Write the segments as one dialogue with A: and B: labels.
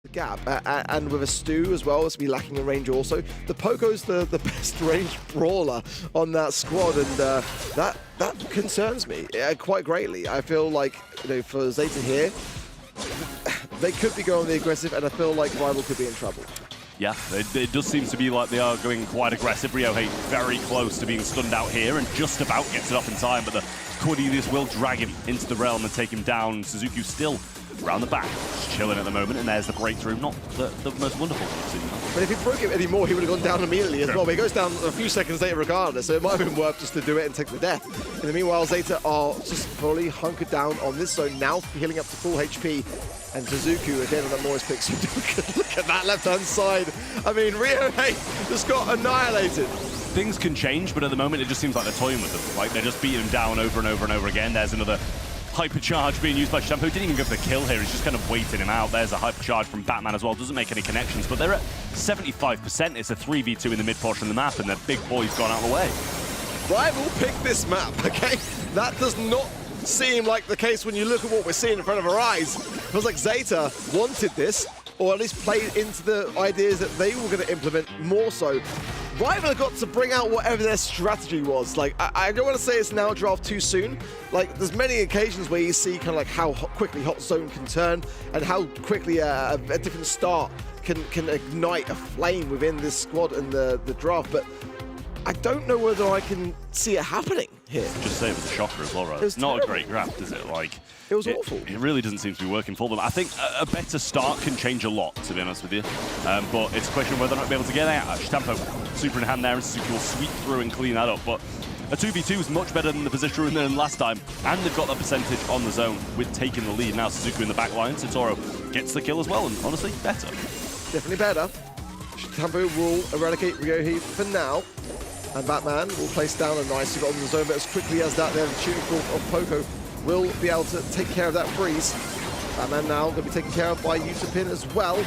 A: the gap, and with a Stu as well, it's be lacking in range also. The Poco's the best range brawler on that squad, and that concerns me quite greatly. I feel like, you know, for Zeta here, they could be going the aggressive, and I feel like Rival could be in trouble.
B: Yeah, it does seem to be like they are going quite aggressive. riohei very close to being stunned out here and just about gets it off in time, but the Cornelius will drag him into the realm and take him down. Suzuki still around the back, just chilling at the moment, and there's the breakthrough. Not the most wonderful thing I've seen.
A: But if he broke it anymore, he would have gone down immediately as well. But he goes down a few seconds later regardless, so it might have been worth just to do it and take the death. In the meanwhile, Zeta are just fully hunkered down on this zone, now healing up to full HP. And Suzuki, again, on that noise pick, so look at that left-hand side. I mean, riohei just got annihilated.
B: Things can change, but at the moment, it just seems like they're toying with them. Like, they're just beating him down over and over and over again. There's another hypercharge being used by Shampoo. Didn't even go for the kill here. He's just kind of waiting him out. There's a hypercharge from Batman as well. Doesn't make any connections, but they're at 75%. It's a 3v2 in the mid portion of the map, and the big boy's gone out of the way.
A: Rival picked this map, okay? That does not seem like the case when you look at what we're seeing in front of our eyes. It feels like Zeta wanted this, or at least played into the ideas that they were going to implement more so. Rival got to bring out whatever their strategy was. Like, I don't want to say it's now draft too soon. Like, there's many occasions where you see kind of like how quickly Hot Zone can turn and how quickly a different start can ignite a flame within this squad and the draft, but I don't know whether I can see it happening here.
B: Just say it was a shocker as well, right? It's not a great draft, is it? Like,
A: it was awful.
B: It really doesn't seem to be working for them. I think a better start can change a lot, to be honest with you. But it's a question of whether or not they'll be able to get out. Stampo super in hand there, and Suzuki will sweep through and clean that up. But a 2v2 is much better than the position we're in last time, and they've got that percentage on the zone with taking the lead. Now Suzuki in the back line, Totoro gets the kill as well, and honestly, better.
A: Definitely better. Stampo will eradicate riohei for now. And Batman will place down a nice on the zone, but as quickly as that, the tuning fork of Poco will be able to take care of that freeze. Batman now going to be taken care of by Utapin as well.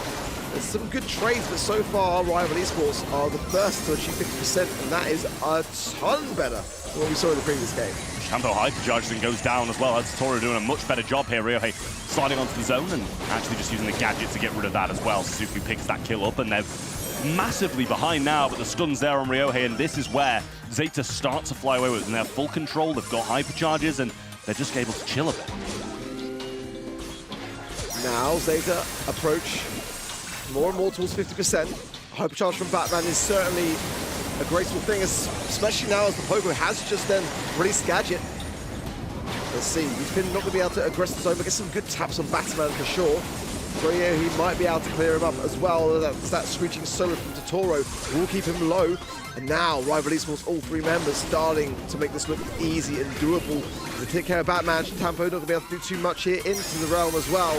A: There's some good trades, but so far, Rival Esports are the first to achieve 50%, and that is a ton better than what we saw in the previous game.
B: Shambo hypercharges and goes down as well. That's Toro doing a much better job here. riohei sliding onto the zone and actually just using the gadget to get rid of that as well. Suzuki picks that kill up, and they're massively behind now, but the stun's there on riohei, and this is where Zeta start to fly away with it. And they have full control, they've got hypercharges, and they're just able to chill a bit.
A: Now Zeta approach more and more towards 50%. Hypercharge from Batman is certainly a graceful thing, especially now as the Poco has just then released Gadget. Let's see, he's been not going to be able to aggress the zone, but get some good taps on Batman for sure. He might be able to clear him up as well. That screeching solo from Totoro will keep him low. And now Rival Esports, all three members, starting to make this look easy and doable. To take care of Batman, Tampo not going to be able to do too much here into the realm as well.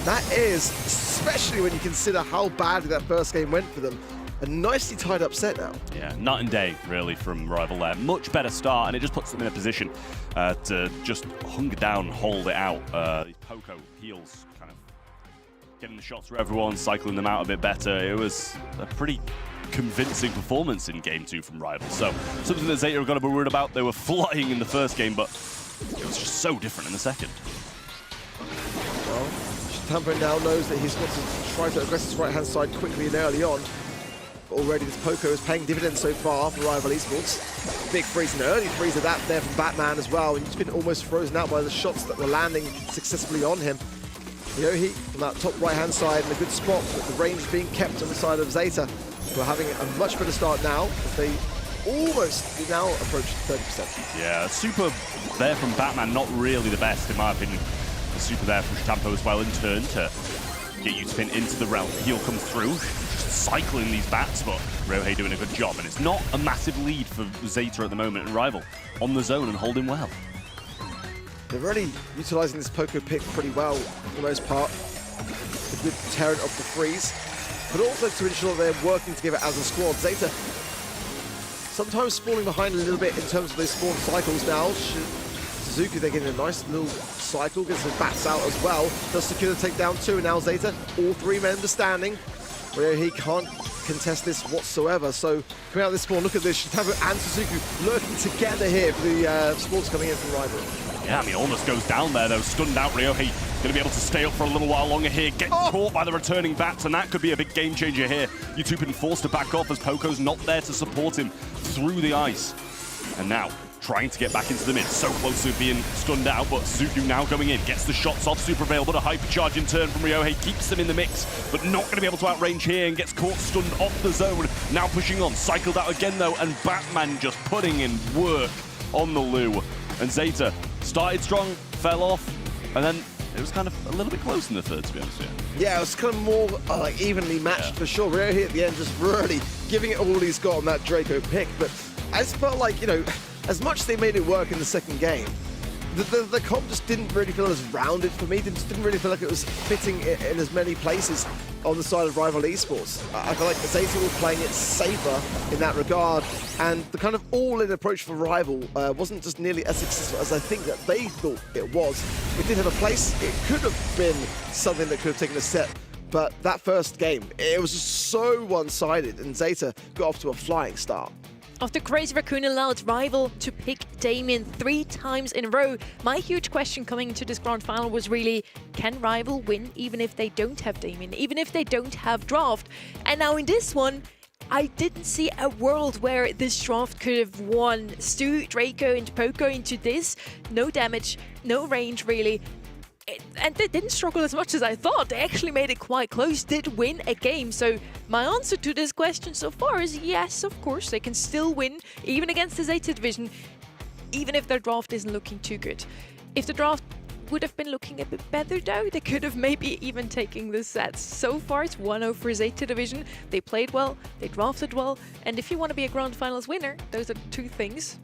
A: That is, especially when you consider how badly that first game went for them, a nicely tied up set now.
B: Yeah, night and day, really, from Rival there. Much better start, and it just puts them in a position to just hunker down and hold it out. Poco heals, kind of getting the shots through everyone, cycling them out a bit better. It was a pretty convincing performance in Game 2 from Rival. So, something that Zeta have got to be worried about. They were flying in the first game, but it was just so different in the second.
A: Well, Tampo now knows that he's got to try to aggress his right-hand side quickly and early on. But already this Poco is paying dividends so far for Rival Esports. Big freeze, an early freeze of that there from Batman as well. And he's been almost frozen out by the shots that were landing successfully on him. riohei on that top right-hand side in a good spot, but the range being kept on the side of Zeta, who are having a much better start now, as they almost now approach 30%.
B: Yeah, super there from Batman, not really the best in my opinion. The super there from Stampo as well in turn to get Utapin into the realm. Heal comes through, just cycling these bats, but riohei doing a good job, and it's not a massive lead for Zeta at the moment, and Rival on the zone and holding well.
A: They're really utilising this Poco pick pretty well for the most part. A good deterrent of the freeze, but also to ensure they're working together as a squad. Zeta sometimes falling behind a little bit in terms of those spawn cycles now. Suzuki, they're getting a nice little cycle, gets the bats out as well. Does secure the takedown too, and now Zeta, all three members standing. riohei can't contest this whatsoever, so coming out of this spawn, look at this, Shitabo and Suzuki lurking together here for the spawns coming in from Rival.
B: Yeah, I mean, almost goes down there though, stunned out riohei Going to be able to stay up for a little while longer here. Get caught by the returning bats, and that could be a big game changer here. YouTube been forced to back off as Poco's not there to support him through the ice. And now, trying to get back into the mid. So close to being stunned out, but Suzuki now going in. Gets the shots off Super Veil, but a hypercharge in turn from Ryohei keeps them in the mix, but not going to be able to outrange here and gets caught stunned off the zone. Now pushing on. Cycled out again, though, and Batman just putting in work on the Lou. And Zeta started strong, fell off, and then it was kind of a little bit close in the third, to be honest with you.
A: Yeah, it was kind of more like evenly matched for sure. Ryohei at the end just really giving it all he's got on that Draco pick, but I just felt like, you know, as much as they made it work in the second game, the comp just didn't really feel as rounded for me. Just didn't really feel like it was fitting in as many places on the side of Rival Esports. I feel like Zeta were playing it safer in that regard, and the kind of all-in approach for Rival wasn't just nearly as successful as I think that they thought it was. It did have a place. It could have been something that could have taken a step, but that first game, it was just so one-sided, and Zeta got off to a flying start.
C: After Crazy Raccoon allowed Rival to pick Damien 3 times in a row, my huge question coming into this grand final was really, can Rival win even if they don't have Damien, even if they don't have Draft? And now in this one, I didn't see a world where this Draft could have won Stu, Draco, and Poco into this. No damage, no range really. And they didn't struggle as much as I thought. They actually made it quite close, did win a game. So my answer to this question so far is yes, of course, they can still win, even against the Zeta Division, even if their draft isn't looking too good. If the draft would have been looking a bit better though, they could have maybe even taken the sets. So far it's 1-0 for Zeta Division. They played well, they drafted well, and if you want to be a grand finals winner, those are two things.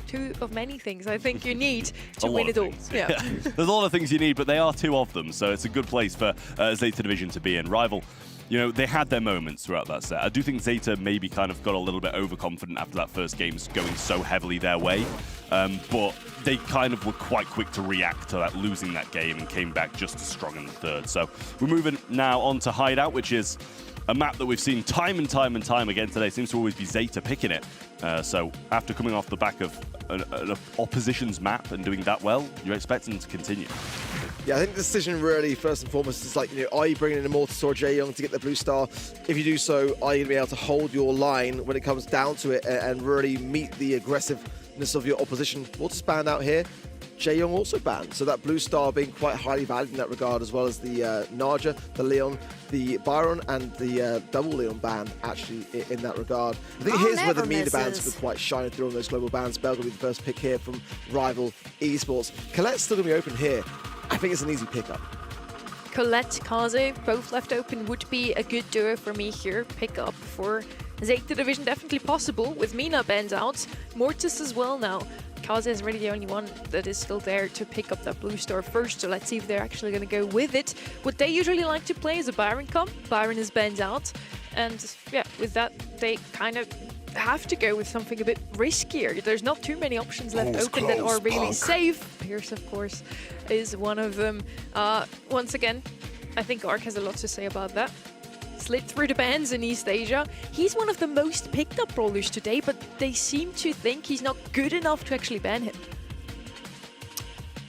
C: Two of many things I think you need to win it all. Yeah.
B: There's a lot of things you need, but they are two of them, so it's a good place for Zeta Division to be in. Rival, you know, they had their moments throughout that set. I do think Zeta maybe kind of got a little bit overconfident after that first game going so heavily their way, but they kind of were quite quick to react to that, losing that game, and came back just as strong in the third. So we're moving now on to Hideout, which is a map that we've seen time and time and time again today. Seems to always be Zeta picking it. So after coming off the back of an opposition's map and doing that well, you're expecting them to continue.
A: Yeah, I think the decision really, first and foremost, is like, you know, are you bringing in Immortus or Jaeyoung to get the blue star? If you do so, are you going to be able to hold your line when it comes down to it and really meet the aggressiveness of your opposition? Immortus banned out here. Jaeyoung also banned, so that blue star being quite highly valued in that regard, as well as the Naja, the Leon, the Byron, and the double Leon ban actually in that regard. I think here's where the meter bans were quite shining through on those global bans. Bell going to be the first pick here from Rival Esports. Colette's still going to be open here. I think it's an easy pickup.
C: Colette, Kaze, both left open would be a good duo for me here. Pick up for Zeta Division, definitely possible with Mina banned out. Mortis as well now. Kaze is really the only one that is still there to pick up that blue star first, so let's see if they're actually going to go with it. What they usually like to play is a Byron comp. Byron is banned out, and yeah, with that they kind of have to go with something a bit riskier. There's not too many options left open that are really safe. Pierce, of course, is one of them. Once again, I think Ark has a lot to say about that. Slid through the bans in East Asia. He's one of the most picked up brawlers today, but they seem to think he's not good enough to actually ban him.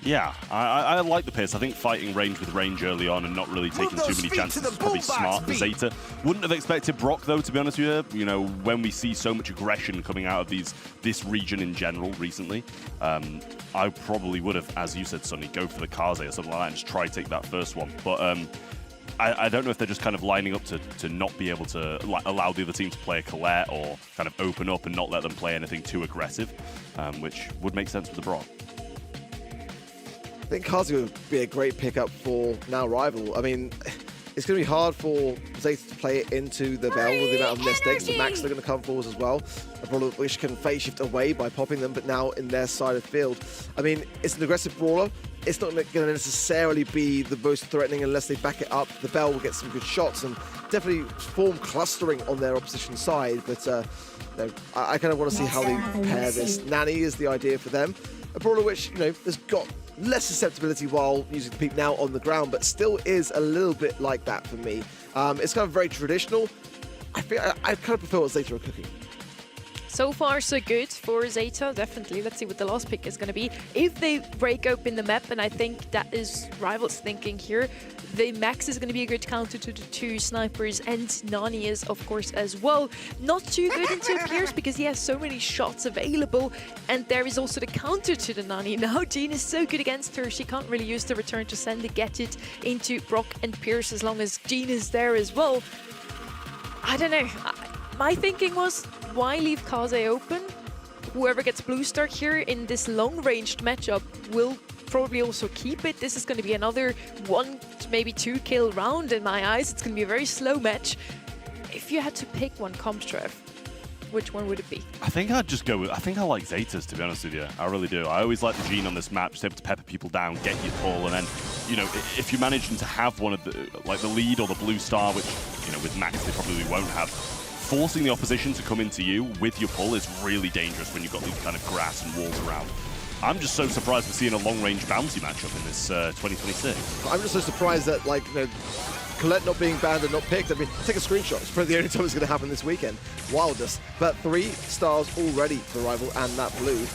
B: Yeah, I like the Pierce. I think fighting range with range early on and not really taking too many chances is probably smart for Zeta. Wouldn't have expected Brock, though, to be honest with you. You know, when we see so much aggression coming out of this region in general recently, I probably would have, as you said, Sonny, go for the Kaze or something like that and just try to take that first one. But I don't know if they're just kind of lining up to not be able to allow the other team to play a Colette or kind of open up and not let them play anything too aggressive, which would make sense with the Brock.
A: I think Kaze would be a great pickup for now Rival. I mean, it's going to be hard for Zeta to play it into the Bell with the amount of nest eggs. The Max they're going to come forward as well. A brawler which can phase shift away by popping them, but now in their side of the field. I mean, it's an aggressive brawler. It's not going to necessarily be the most threatening unless they back it up. The Bell will get some good shots and definitely form clustering on their opposition side. But no, I kind of want to see how they pair this. Nanny is the idea for them. A brawler which, you know, has got less susceptibility while using the peak now on the ground, but still is a little bit like that for me. It's kind of very traditional. I kind of prefer what Zeta are cooking.
C: So far, so good for Zeta, definitely. Let's see what the last pick is going to be. If they break open the map, and I think that is Rival's thinking here, the Max is going to be a good counter to the two snipers, and Nani is, of course, as well. Not too good into Pierce because he has so many shots available, and there is also the counter to the Nani. Now, Jean is so good against her, she can't really use the return to send it, get it into Brock and Pierce as long as Jean is there as well. I don't know. My thinking was, why leave Kaze open? Whoever gets blue star here in this long-ranged matchup will probably also keep it. This is going to be another 1, maybe 2 kill round in my eyes. It's going to be a very slow match. If you had to pick one, Comstrev, which one would it be?
B: I think I'd just go with, I think I like Zetas, to be honest with you. I really do. I always like the Jean on this map, just able to pepper people down, get your pull, and then, you know, if you're managing to have one of the, like the lead or the blue star, which, you know, with Max they probably won't have, forcing the opposition to come into you with your pull is really dangerous when you've got these kind of grass and walls around. I'm just so surprised we're seeing a long-range bounty matchup in this 2026.
A: I'm just so surprised that, like, you know, Colette not being banned and not picked. I mean, take a screenshot. It's probably the only time it's going to happen this weekend. Wildness. But 3 stars already for Rival and that blue.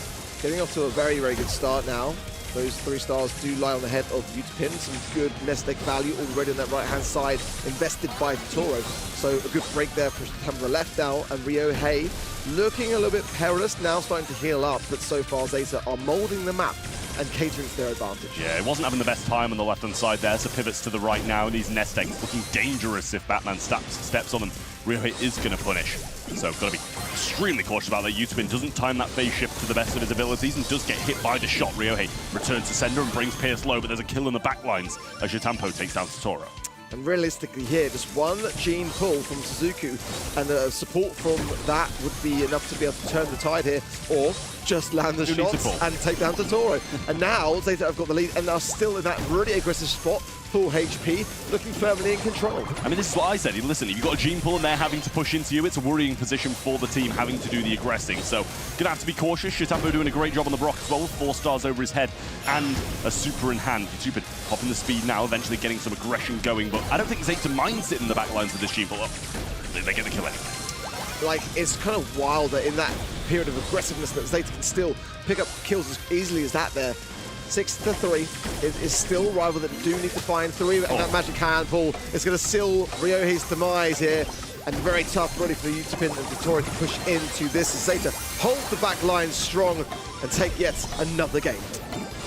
A: Getting off to a very, very good start now. Those 3 stars do lie on the head of Utapin. Some good nest egg value already on that right-hand side, invested by Toro. So a good break there for September left now. And Rio Hay looking a little bit perilous, now starting to heal up. But so far, Zeta are molding the map and catering to their advantage.
B: Yeah, it wasn't having the best time on the left-hand side there, so pivots to the right now, and these nest eggs looking dangerous if Batman steps on them. Ryohei is going to punish, so got to be extremely cautious about that. Utapin doesn't time that phase shift to the best of his abilities and does get hit by the shot. Ryohei returns to sender and brings Pierce low, but there's a kill in the backlines as Jitampo takes down Totoro.
A: And realistically here, just one Jean pull from Suzuku, and the support from that would be enough to be able to turn the tide here, or just land the shots and take down Totoro. And now Zeta have got the lead and are still in that really aggressive spot, full HP, looking firmly in control.
B: I mean, this is what I said. Listen, if you've got a Jean pull and they're having to push into you, it's a worrying position for the team having to do the aggressing. So, gonna have to be cautious. Jitampo doing a great job on the Brock as well, with 4 stars over his head and a super in hand. Stupid popping the speed now, eventually getting some aggression going, but I don't think Zeta mind sitting in the back lines with this Jean pull up. They get the kill anyway.
A: Like, it's kind of wild that in that period of aggressiveness that Zeta can still pick up kills as easily as that there. 6-3 is still Rival that do need to find 3, and that magic hand pull is going to seal Ryohei's demise here. And very tough really for Utapin and Victoria to push into this as Zeta hold the back line strong and take yet another game.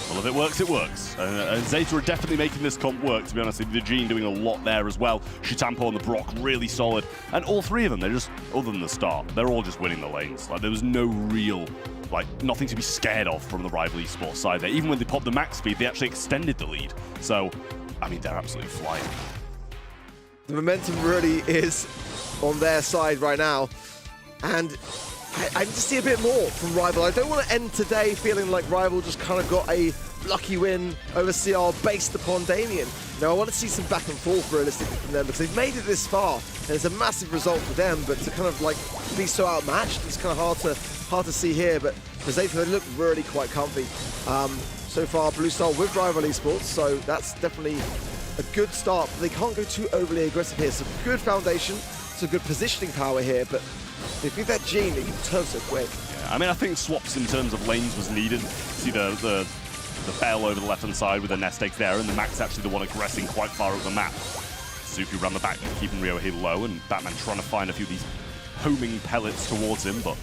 B: Well, if it works, it works. And Zeta are definitely making this comp work, to be honest. The Jean doing a lot there as well. Jitampo on the Brock, really solid. And all 3 of them, they're just, other than the start, they're all just winning the lanes. Like, there was no real, like, nothing to be scared of from the Rival esports side there. Even when they popped the max speed, they actually extended the lead. So, I mean, they're absolutely flying.
A: The momentum really is on their side right now. And I need to see a bit more from Rival. I don't want to end today feeling like Rival just kind of got a lucky win over CR based upon Damien. No, I want to see some back and forth realistically from them, because they've made it this far, and it's a massive result for them, but to kind of like be so outmatched, it's kind of hard to see here, but for Zeta, they look really quite comfy. So far, Blue Star with Rival esports, so that's definitely a good start, but they can't go too overly aggressive here. Some good foundation, some good positioning power here, but if you get that Jean, it can turn so quick.
B: Yeah, I mean, I think swaps in terms of lanes was needed. See the Bell over the left-hand side with the nest eggs there, and the Max actually the one aggressing quite far up the map. Suzuki ran the back, keeping Ryohei low, and Batman trying to find a few of these homing pellets towards him, but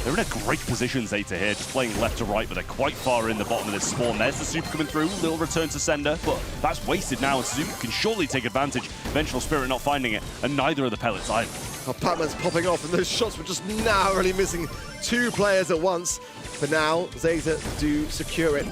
B: they're in a great position, Zeta here, just playing left to right, but they're quite far in the bottom of this spawn. There's the super coming through, little return to sender, but that's wasted now, and Suzuki can surely take advantage. Vengeful Spirit not finding it, and neither of the pellets either.
A: Oh, Batman's popping off, and those shots were just narrowly missing 2 players at once. But now, Zeta do secure it.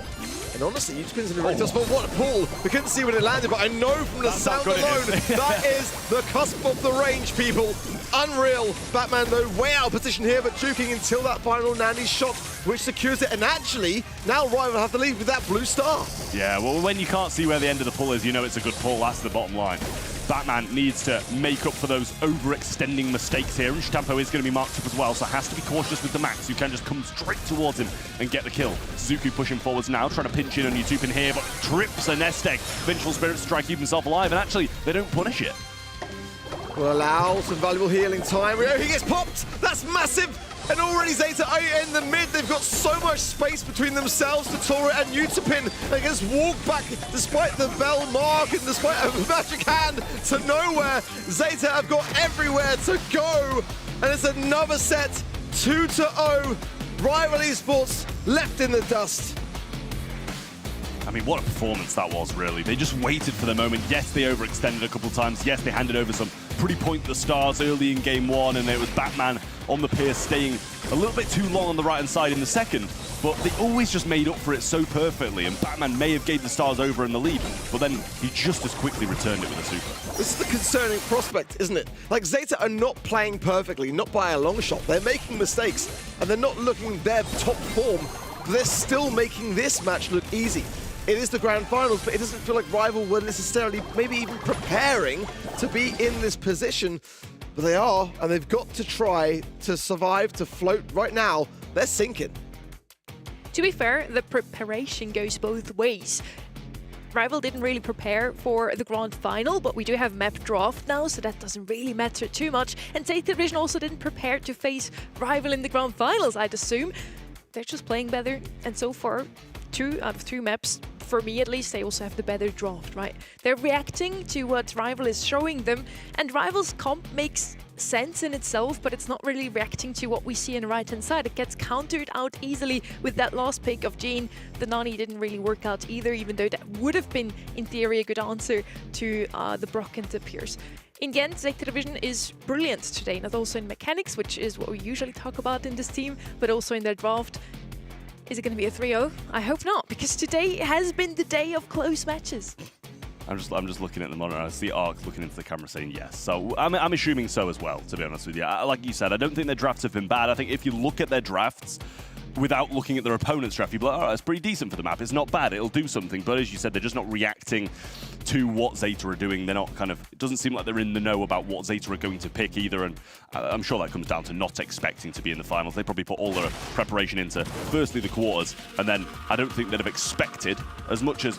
A: And honestly, Utapin's in a really tough spot. What a pull! We couldn't see when it landed, but I know from the sound alone, that is the cusp of the range, people. Unreal. Batman, though, way out of position here, but juking until that final Nanny shot, which secures it. And actually, now Rival have the lead with that blue star.
B: Yeah, well, when you can't see where the end of the pull is, you know it's a good pull. That's the bottom line. Batman needs to make up for those overextending mistakes here, and Jitampo is going to be marked up as well, so has to be cautious with the Max, who can just come straight towards him and get the kill. Suzuki pushing forwards now, trying to pinch in on Utapin here, but trips a nest egg. Vengeful Spirit to try and keep himself alive, and actually, they don't punish it.
A: Will allow some valuable healing time. He gets popped! That's massive! And already Zeta are in the mid. They've got so much space between themselves, Tatora and Utapin. They can just walk back despite the bell mark and despite a magic hand to nowhere. Zeta have got everywhere to go. And it's another set, 2-0. Rival esports left in the dust.
B: I mean, what a performance that was, really. They just waited for the moment. Yes, they overextended a couple times. Yes, they handed over some pretty pointless stars early in game one, and it was Batman on the pier staying a little bit too long on the right-hand side in the second. But they always just made up for it so perfectly, and Batman may have gave the stars over in the lead, but then he just as quickly returned it with a super.
A: This is the concerning prospect, isn't it? Like, Zeta are not playing perfectly, not by a long shot. They're making mistakes, and they're not looking their top form. They're still making this match look easy. It is the grand finals, but it doesn't feel like Rival were necessarily maybe even preparing to be in this position. But they are, and they've got to try to survive, to float. Right now, they're sinking.
C: To be fair, the preparation goes both ways. Rival didn't really prepare for the grand final, but we do have map draft now, so that doesn't really matter too much. And Zeta Division also didn't prepare to face Rival in the grand finals, I'd assume. They're just playing better, and so far, 2 out of 3 maps, for me at least, they also have the better draft, right? They're reacting to what Rival is showing them, and Rival's comp makes sense in itself, but it's not really reacting to what we see on the right-hand side. It gets countered out easily with that last pick of Gene. The Nani didn't really work out either, even though that would have been, in theory, a good answer to the Brock and the Pierce. In the end, Zeta Division is brilliant today, not also in mechanics, which is what we usually talk about in this team, but also in their draft. Is it going to be a 3-0? I hope not, because today has been the day of close matches.
B: I'm just looking at the monitor. I see Ark looking into the camera saying yes. So I'm assuming so as well, to be honest with you. Like you said, I don't think their drafts have been bad. I think if you look at their drafts without looking at their opponent's draft, you'd be like, all right, it's pretty decent for the map. It's not bad. It'll do something. But as you said, they're just not reacting to what Zeta are doing. They're not kind of, it doesn't seem like they're in the know about what Zeta are going to pick either. And I'm sure that comes down to not expecting to be in the finals. They probably put all their preparation into, firstly, the quarters. And then I don't think they'd have expected, as much as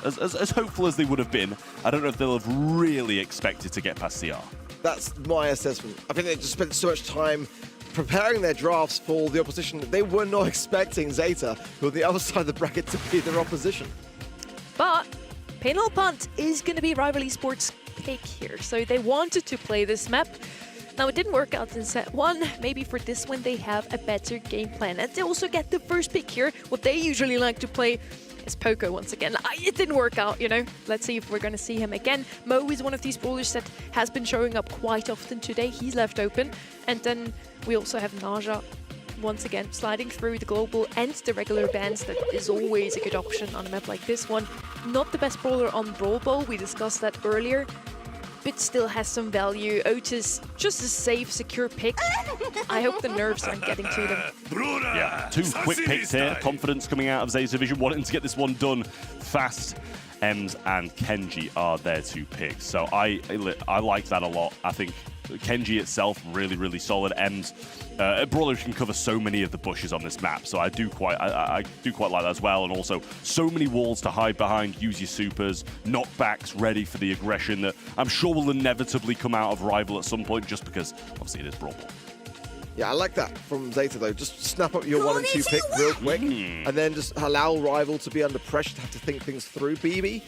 B: hopeful as they would have been, I don't know if they'll have really expected to get past CR.
A: That's my assessment. I think they just spent so much time preparing their drafts for the opposition. They were not expecting Zeta, who are on the other side of the bracket, to be their opposition.
C: But Pinhole Punt is going to be Rival Esports' pick here. So they wanted to play this map. Now, it didn't work out in set 1. Maybe for this one, they have a better game plan. And they also get the first pick here. What they usually like to play is Poco once again. It didn't work out, you know. Let's see if we're going to see him again. Mo is one of these brawlers that has been showing up quite often today. He's left open. And then we also have Naja once again sliding through the global and the regular bans. That is always a good option on a map like this one. Not the best brawler on Brawl Ball. We discussed that earlier. But still has some value. Otis, just a safe, secure pick. I hope the nerves aren't getting to them.
B: Yeah, 2 quick picks here. Confidence coming out of Zeta Division, wanting to get this one done fast. Ems and Kenji are their 2 picks. So I like that a lot. I think Kenji itself, really, really solid. Ems, Brawler can cover so many of the bushes on this map, so I do quite like that as well. And also, so many walls to hide behind, use your supers, knockbacks ready for the aggression that I'm sure will inevitably come out of Rival at some point, just because, obviously, it is Brawl.
A: Yeah, I like that from Zeta, though. Just snap up your 1 and 2 pick real quick, and then just allow Rival to be under pressure to have to think things through. BB,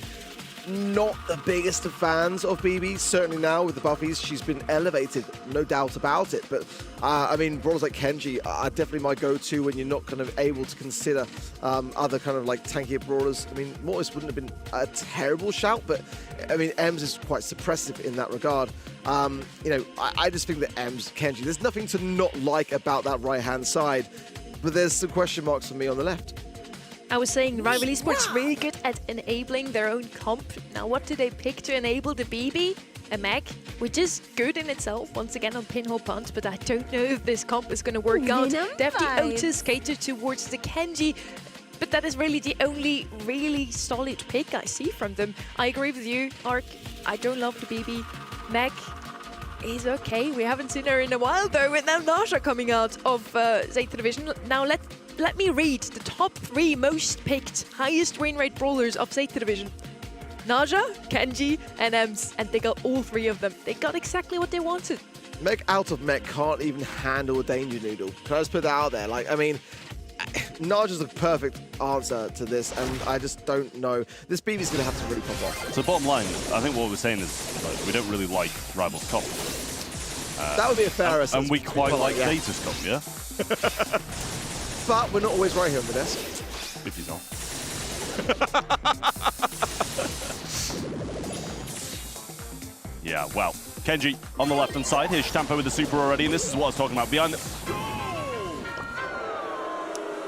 A: not the biggest of fans of BB. Certainly now with the buffies, she's been elevated, no doubt about it. But I mean, brawlers like Kenji are definitely my go-to when you're not kind of able to consider other kind of like tankier brawlers. I mean, Mortis wouldn't have been a terrible shout, but I mean, Ems is quite suppressive in that regard. You know, I just think that Ems, Kenji, there's nothing to not like about that right-hand side, but there's some question marks for me on the left.
C: I was saying Rival Esports really good at enabling their own comp. Now, what do they pick to enable the BB? A Meg, which is good in itself, once again on Pinhole Punt, but I don't know if this comp is going to work out. They have the Otis catered towards the Kenji, but that is really the only really solid pick I see from them. I agree with you, Ark. I don't love the BB. Meg is okay. We haven't seen her in a while, though, and now Naja coming out of Zeta Division. Now, let me read the top 3 most picked, highest win rate brawlers of Zeta Division. Naja, Kenji, and Ems, and they got all 3 of them. They got exactly what they wanted.
A: Meg out of mech can't even handle a danger noodle. Can I just put that out there? Like, I mean, Naj is the perfect answer to this, and I just don't know. This BB's going to have to really pop off.
B: So bottom line, I think what we're saying is like, we don't really like Rivals Cup.
A: That would be a fair assessment.
B: And we quite like
A: yeah.
B: Zeta's Cup, yeah?
A: But we're not always right here on the desk.
B: If you're not. Yeah, well, Kenji on the left-hand side. Here's Stampo with the super already, and this is what I was talking about. Behind the...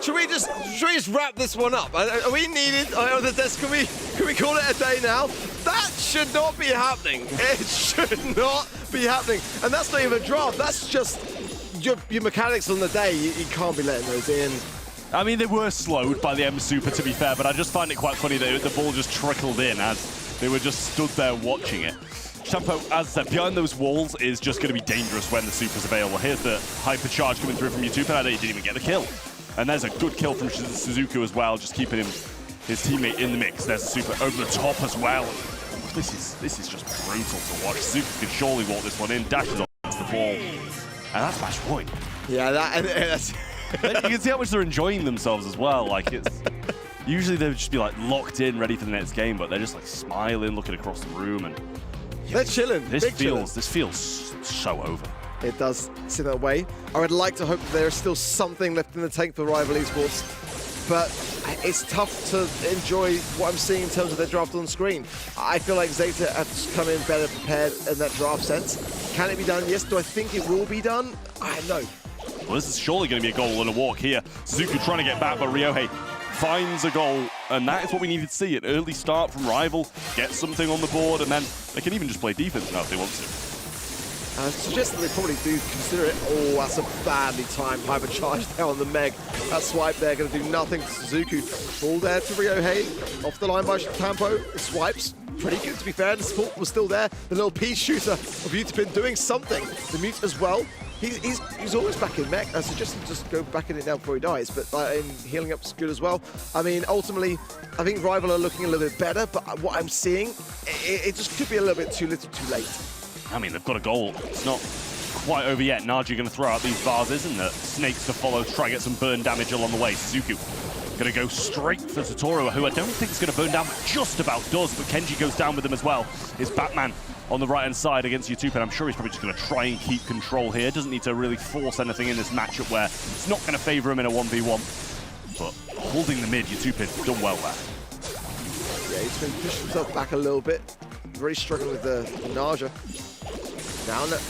A: Should we just wrap this one up? Are we needed on the desk? Can we call it a day now? That should not be happening. It should not be happening. And that's not even a draft. That's just your mechanics on the day. You can't be letting those in.
B: I mean, they were slowed by the M Super, to be fair, but I just find it quite funny that the ball just trickled in as they were just stood there watching it. Stampo, as I said, behind those walls is just going to be dangerous when the super's available. Here's the hypercharge coming through from YouTube, and he didn't even get the kill. And there's a good kill from Suzuki as well, just keeping his teammate in the mix. There's a super over the top as well. This is just brutal to watch. Suzuki can surely walk this one in, dashes off the ball, and that's match point.
A: Yeah, that's...
B: You can see how much they're enjoying themselves as well. Like, it's usually they would just be like locked in, ready for the next game, but they're just like smiling, looking across the room, and
A: they're chilling.
B: This feels so over.
A: It does seem that way. I would like to hope that there is still something left in the tank for Rival Esports, but it's tough to enjoy what I'm seeing in terms of their draft on screen. I feel like Zeta have come in better prepared in that draft sense. Can it be done? Yes. Do I think it will be done? I don't know.
B: Well, this is surely going to be a goal and a walk here. Suzuki trying to get back, but Ryohei finds a goal, and that is what we needed to see. An early start from Rival, get something on the board, and then they can even just play defense now if they want to.
A: I suggest that they probably do consider it. Oh, that's a badly timed hypercharge there on the Meg. That swipe there going to do nothing to Suzuki. Ball there to Ryohei. Off the line by Tampo. The swipes. Pretty good, to be fair. The support was still there. The little pea shooter of Utapin doing something. The mute as well. He's always back in mech. I suggest him just go back in it now before he dies, but healing up is good as well. I mean, ultimately, I think Rival are looking a little bit better, but what I'm seeing, it just could be a little bit too little too late.
B: I mean, they've got a goal. It's not quite over yet. Naji going to throw out these vases and the snakes to follow to try and get some burn damage along the way. Suzuki going to go straight for Satoru, who I don't think is going to burn down, but just about does, but Kenji goes down with him as well. Is Batman on the right-hand side against YouTube, and I'm sure he's probably just going to try and keep control here. Doesn't need to really force anything in this matchup where it's not going to favour him in a 1v1. But holding the mid, YouTube done well there.
A: Yeah, he's been pushing himself back a little bit. Very struggling with the nausea. Down it.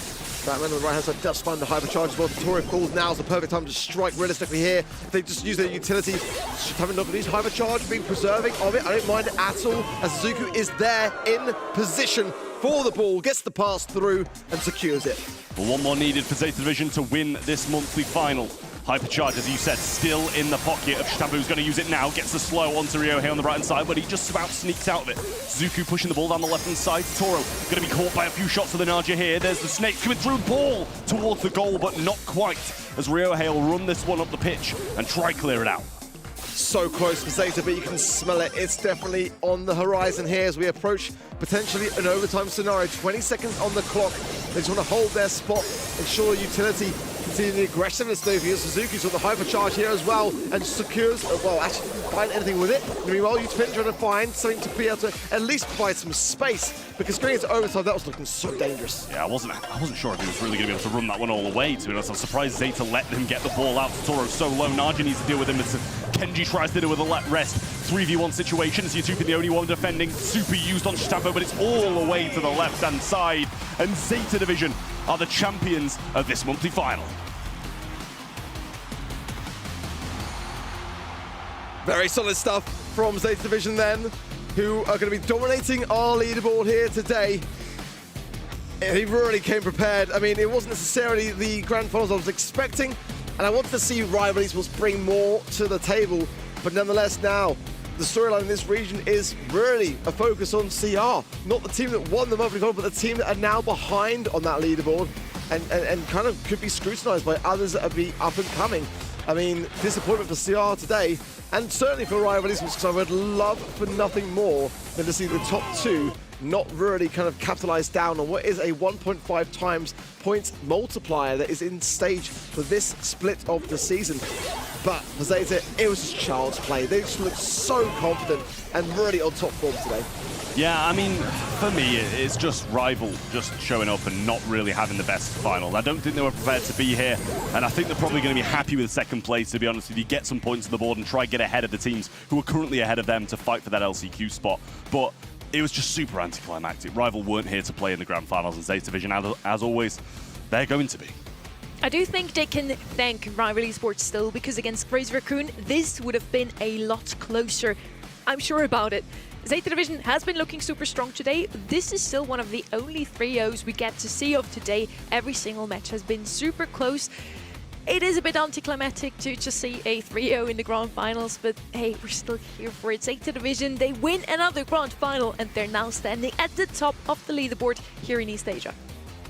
A: Batman on the right-hand side does find the hypercharge as well. Satoru falls now is the perfect time to strike realistically here. If they just use their utility, should have enough of these hypercharge, being preserving of it. I don't mind it at all, as Suzuki is there in position for the ball, gets the pass through and secures it.
B: Well, one more needed for Zeta Division to win this monthly final. Hypercharge, as you said, still in the pocket of Stampo, who's going to use it now. Gets the slow onto Ryohei on the right-hand side, but he just about sneaks out of it. Zuku pushing the ball down the left-hand side. Toro going to be caught by a few shots of the Naja here. There's the snake coming through the ball towards the goal, but not quite, as Ryohei will run this one up the pitch and try clear it out.
A: So close for Zeta, but you can smell it. It's definitely on the horizon here as we approach potentially an overtime scenario. 20 seconds on the clock. They just want to hold their spot, ensure utility, continue the aggressiveness though for Suzuki's with the hypercharge here as well, and secures, well, actually didn't find anything with it. Meanwhile, Utapin trying to find something to be able to at least provide some space, because going into overtime, that was looking so dangerous.
B: Yeah, I wasn't sure if he was really going to be able to run that one all the way, to be honest. I'm surprised Zeta let him get the ball out. Toro so low. Naja needs to deal with him. Kenji tries to deal with a let rest. 3v1 situation. Utapin the only one defending. Super used on Stampo, but it's all the way to the left-hand side. And Zeta Division are the champions of this monthly final.
A: Very solid stuff from Zeta Division then, who are going to be dominating our leaderboard here today. He really came prepared. I mean, it wasn't necessarily the grand finals I was expecting, and I wanted to see Rival Esports bring more to the table, but nonetheless now, the storyline in this region is really a focus on CR. Not the team that won the monthly final, but the team that are now behind on that leaderboard and kind of could be scrutinized by others that are up and coming. I mean, disappointment for CR today, and certainly for Rival Esports, because I would love for nothing more than to see the top two not really kind of capitalized down on what is a 1.5 times points multiplier that is in stage for this split of the season. But for Zeta, it was just child's play. They just looked so confident and really on top form today.
B: Yeah, I mean, for me, it's just Rival just showing up and not really having the best final. I don't think they were prepared to be here, and I think they're probably going to be happy with second place, to be honest with you. Get some points on the board and try get ahead of the teams who are currently ahead of them to fight for that LCQ spot. But it was just super anticlimactic. Rival weren't here to play in the grand finals, and Zeta Division, as always, they're going to be.
C: I do think they can thank Rival Esports still, because against Crazy Raccoon, this would have been a lot closer. I'm sure about it. Zeta Division has been looking super strong today. This is still one of the only 3-0s we get to see of today. Every single match has been super close. It is a bit anticlimactic to just see a 3-0 in the grand finals, but hey, we're still here for it. Zeta Division, they win another grand final, and they're now standing at the top of the leaderboard here in East Asia.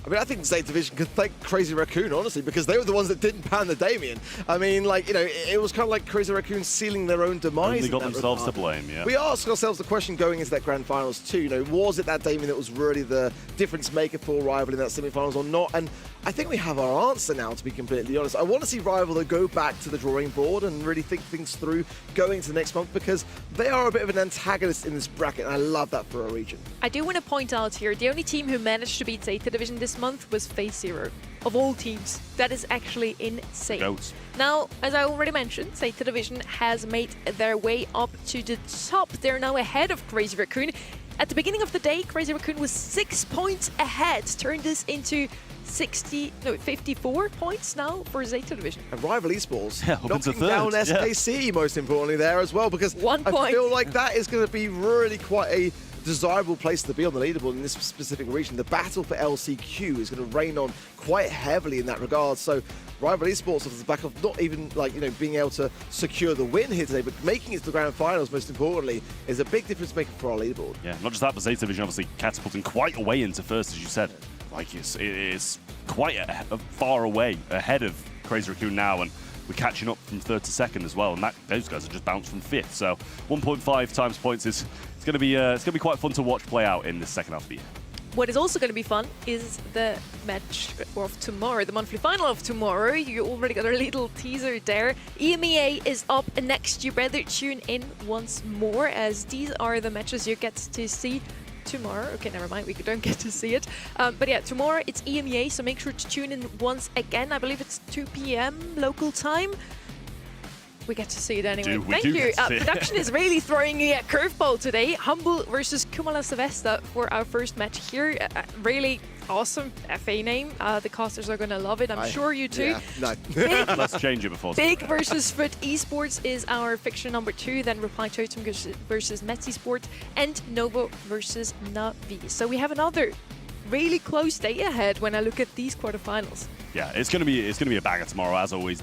A: I mean, I think Zeta Division could thank Crazy Raccoon, honestly, because they were the ones that didn't ban the Damien. I mean, like, you know, it was kind of like Crazy Raccoon sealing their own demise.
B: They got themselves to blame, yeah.
A: We asked ourselves the question going into that grand finals too, you know, was it that Damien that was really the difference maker for Rival in that semi-finals or not? And I think we have our answer now, to be completely honest. I want to see Rival though go back to the drawing board and really think things through going into the next month, because they are a bit of an antagonist in this bracket, and I love that for our region.
C: I do want to point out here, the only team who managed to beat Zeta Division this month was FaZe Zero. Of all teams, that is actually insane.
B: Goats.
C: Now, as I already mentioned, Zeta Division has made their way up to the top. They're now ahead of Crazy Raccoon. At the beginning of the day, Crazy Raccoon was 6 points ahead. Turned this into 54 points now for Zeta Division.
A: And Rival Esports
B: knocking
A: down SKC, most importantly, there as well, because
C: 1 point.
A: I feel like that is going to be really quite a desirable place to be on the leaderboard in this specific region. The battle for LCQ is going to rain on quite heavily in that regard. So Rival Esports, off the back of not even, like, you know, being able to secure the win here today, but making it to the grand finals, most importantly, is a big difference maker for our leaderboard.
B: Yeah, not just that, but Zeta Division obviously catapulting quite a way into first, as you said. Like, it's quite a far away ahead of Crazy Raccoon now, and we're catching up from third to second as well, and those guys have just bounced from fifth. So 1.5 times points is it's going to be quite fun to watch play out in the second half of the year.
C: What is also going to be fun is the match of tomorrow, the monthly final of tomorrow. You already got a little teaser there. EMEA is up next. You better tune in once more, as these are the matches you get to see tomorrow. Okay, never mind, we don't get to see it. But yeah, tomorrow it's EMEA, so make sure to tune in once again. I believe it's 2 p.m. local time. We get to see it anyway. Thank you. Production is really throwing me a curveball today. Humble versus Kumala Sevesta for our first match here. Really awesome FA name. The casters are going to love it. I'm sure you too.
A: Yeah, no.
B: Let's change it before.
C: Big versus Foot Esports is our fixture number 2. Then Reply Totem versus Mets Esports, and Novo versus Navi. So we have another really close day ahead when I look at these quarterfinals.
B: Yeah, it's going to be a banger tomorrow, as always.